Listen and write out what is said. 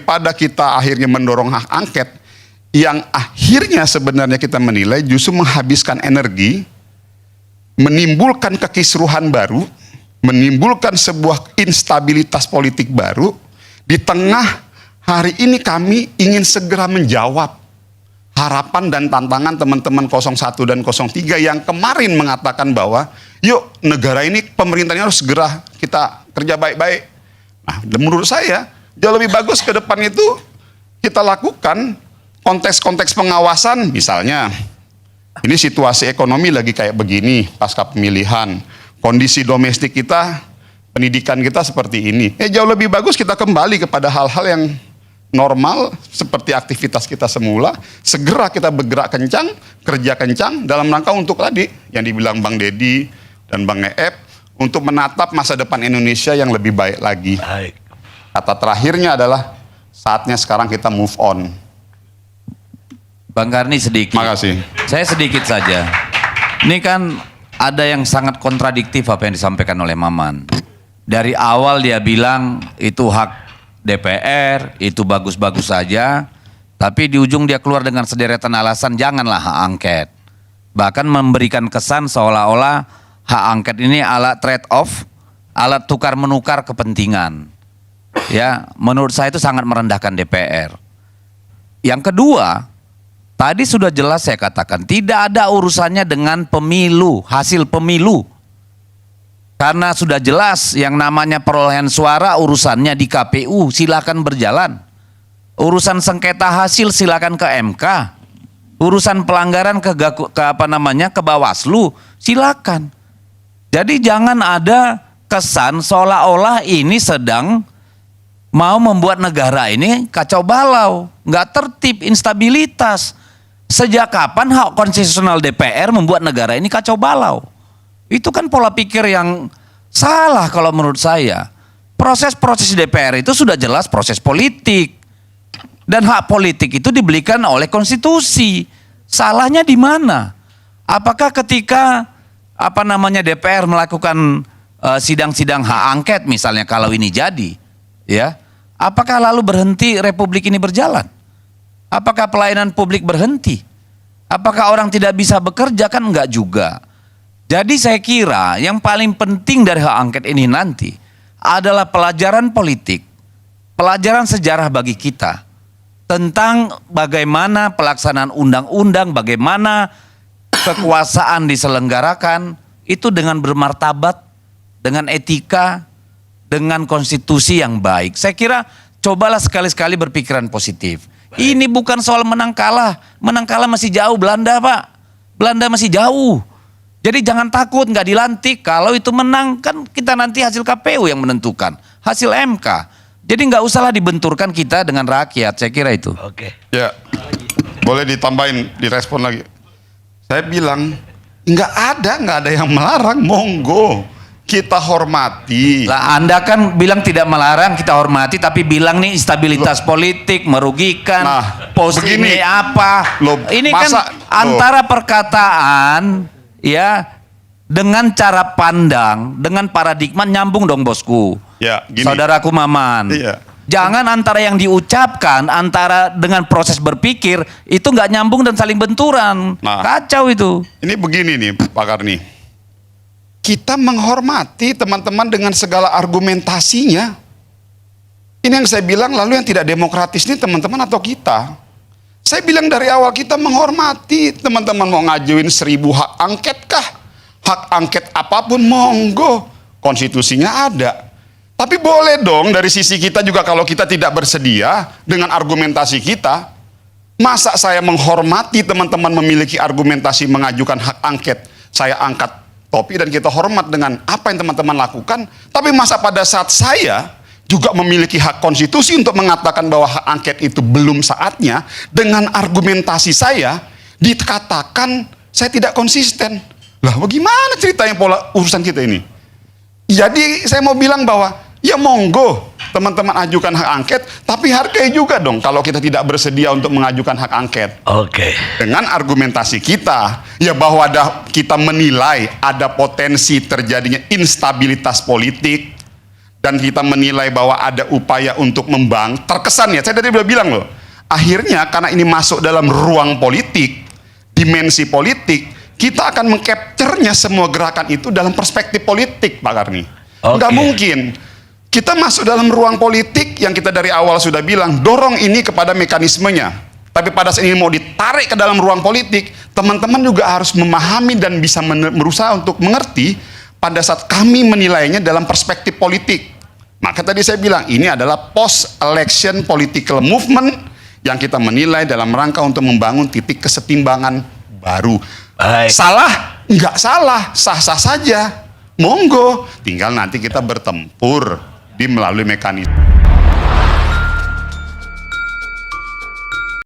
daripada kita akhirnya mendorong hak angket, yang akhirnya sebenarnya kita menilai justru menghabiskan energi, menimbulkan kekisruhan baru, menimbulkan sebuah instabilitas politik baru. Di tengah hari ini kami ingin segera menjawab harapan dan tantangan teman-teman 01 dan 03 yang kemarin mengatakan bahwa yuk negara ini pemerintahnya harus segera kita kerja baik-baik. Nah, menurut saya jauh lebih bagus ke depan itu kita lakukan konteks-konteks pengawasan, misalnya ini situasi ekonomi lagi kayak begini pasca pemilihan, kondisi domestik kita, pendidikan kita seperti ini. Jauh lebih bagus kita kembali kepada hal-hal yang normal seperti aktivitas kita semula, segera kita bergerak kencang, kerja kencang dalam rangka untuk tadi yang dibilang Bang Deddy dan Bang Eep untuk menatap masa depan Indonesia yang lebih baik lagi. Baik. Kata terakhirnya adalah saatnya sekarang kita move on. Bang Karni sedikit. Makasih. Saya sedikit saja. Ini kan ada yang sangat kontradiktif apa yang disampaikan oleh Maman. Dari awal dia bilang itu hak DPR, itu bagus-bagus saja, tapi di ujung dia keluar dengan sederetan alasan janganlah hak angket. Bahkan memberikan kesan seolah-olah hak angket ini alat trade off, alat tukar menukar kepentingan. Ya, menurut saya itu sangat merendahkan DPR. Yang kedua, tadi sudah jelas saya katakan tidak ada urusannya dengan pemilu, hasil pemilu. Karena sudah jelas yang namanya perolehan suara urusannya di KPU, silakan berjalan. Urusan sengketa hasil silakan ke MK. Urusan pelanggaran ke Bawaslu silakan. Jadi jangan ada kesan seolah-olah ini sedang mau membuat negara ini kacau balau, nggak tertib, instabilitas. Sejak kapan hak konstitusional DPR membuat negara ini kacau balau? Itu kan pola pikir yang salah kalau menurut saya. Proses-proses DPR itu sudah jelas proses politik. Dan hak politik itu diberikan oleh konstitusi. Salahnya di mana? Apakah ketika DPR melakukan sidang-sidang hak angket misalnya kalau ini jadi, ya, apakah lalu berhenti republik ini berjalan? Apakah pelayanan publik berhenti? Apakah orang tidak bisa bekerja? Kan enggak juga. Jadi saya kira yang paling penting dari hak angket ini nanti adalah pelajaran politik, pelajaran sejarah bagi kita tentang bagaimana pelaksanaan undang-undang, bagaimana kekuasaan diselenggarakan itu dengan bermartabat, dengan etika, dengan konstitusi yang baik. Saya kira cobalah sekali-sekali berpikiran positif. Ini bukan soal menang kalah masih jauh Belanda, Pak. Belanda masih jauh. Jadi jangan takut nggak dilantik, kalau itu menang kan kita nanti hasil KPU yang menentukan, hasil MK. Jadi nggak usahlah dibenturkan kita dengan rakyat, saya kira itu. Oke. Ya, boleh ditambahin, direspon lagi. Saya bilang nggak ada yang melarang, monggo kita hormati. Lah Anda kan bilang tidak melarang, kita hormati, tapi bilang nih stabilitas politik merugikan. Nah, pos begini. ini apa? Loh, ini masa, kan antara perkataan ya dengan cara pandang, dengan paradigma nyambung dong bosku. Ya, gini. Saudaraku Maman. Iya. Jangan antara yang diucapkan, antara dengan proses berpikir itu nggak nyambung dan saling benturan. Nah, kacau itu. Ini begini nih Pak Karni. Kita menghormati teman-teman dengan segala argumentasinya. Ini yang saya bilang, lalu yang tidak demokratis ini teman-teman atau kita? Saya bilang dari awal kita menghormati teman-teman mau ngajuin 1000 hak angket kah? Hak angket apapun monggo. Konstitusinya ada. Tapi boleh dong dari sisi kita juga kalau kita tidak bersedia dengan argumentasi kita. Masa saya menghormati teman-teman memiliki argumentasi mengajukan hak angket. Saya angkat topi dan kita hormat dengan apa yang teman-teman lakukan. Tapi masa pada saat saya juga memiliki hak konstitusi untuk mengatakan bahwa hak angket itu belum saatnya, dengan argumentasi saya dikatakan saya tidak konsisten. Lah bagaimana ceritanya pola urusan kita ini? Jadi saya mau bilang bahwa ya monggo teman-teman ajukan hak angket, tapi hargai juga dong kalau kita tidak bersedia untuk mengajukan hak angket. Oke. Dengan argumentasi kita, ya bahwa kita menilai ada potensi terjadinya instabilitas politik, dan kita menilai bahwa ada upaya untuk terkesannya, saya tadi udah bilang loh, akhirnya karena ini masuk dalam ruang politik, dimensi politik, kita akan mengcapture-nya semua gerakan itu dalam perspektif politik, Pak Karni. Nggak mungkin. Kita masuk dalam ruang politik yang kita dari awal sudah bilang, dorong ini kepada mekanismenya. Tapi pada saat ini mau ditarik ke dalam ruang politik, teman-teman juga harus memahami dan bisa berusaha untuk mengerti pada saat kami menilainya dalam perspektif politik. Maka tadi saya bilang, ini adalah post-election political movement yang kita menilai dalam rangka untuk membangun titik kesetimbangan baru. Baik. Salah? Nggak salah, sah-sah saja. Monggo, tinggal nanti kita bertempur di melalui mekanisme.